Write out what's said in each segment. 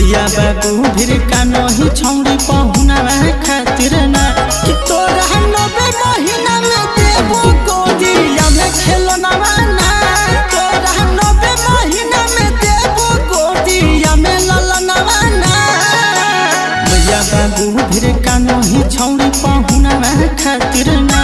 भैया बाबू भीर का नहीं छौड़ी पहुना खातिर ना कि तोरा 90 महीना में देबो गोदिया में खेलना ना तोरा 90 महीना में देबो गोदिया में ललना ना भैया बाबू भीर का नहीं छौड़ी पहुना खातिर ना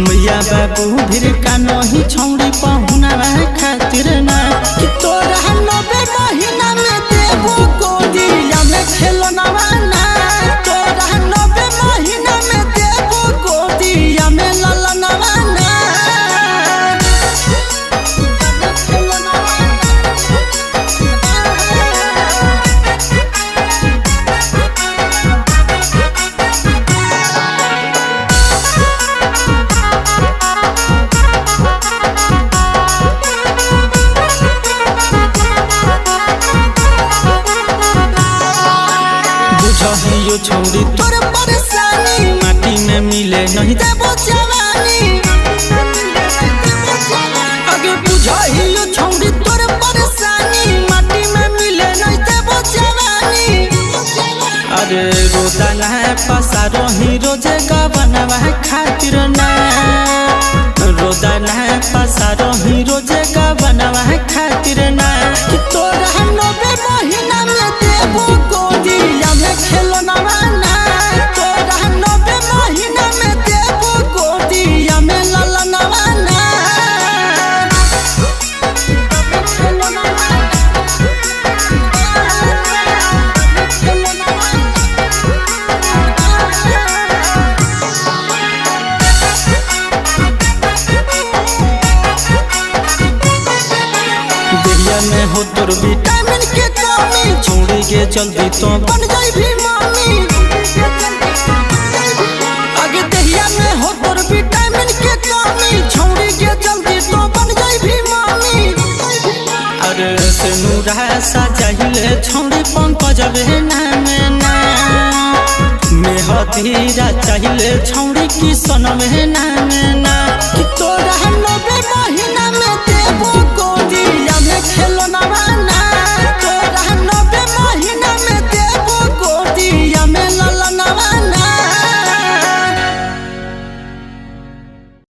भैया बाबू भीर का नहीं छौड़ी पहुना खातिर ना कि तोरा 90 महीना में देबो गोदिया में खेलना ना तोरा 90 महीना में देबो गोदिया में ललना ना बुझहियो छौड़ी तोर परेशानी माटी में मिले नहीं देबो जवानी आगे बुझहियो छौड़ी तोर परेशानी माटी में मिले नहीं देबो जवानी अरे रोदा ना पसा रही रोजे का बनवा खातिर ना रोदा ना पसा रही रोजे का बनवा खातिर ना कि तोरा 90 महीना में देबो गोदिया में खेलना ना तोरा 90 महीना में देबो गोदिया में ललना ना देहिया में हो तोर विटामिन के कमी छोड़ी के जल्दी तो बन जाई भी मामी आगे देहिया में हो तोर विटामिन के कमी छोड़ी के जल्दी तो बन जाई भी मामी अरे से नूरा सा चाहिए छोड़ी पंकज बे नाम ना मेहदीरा चाहिए छोड़ी किसन में नाम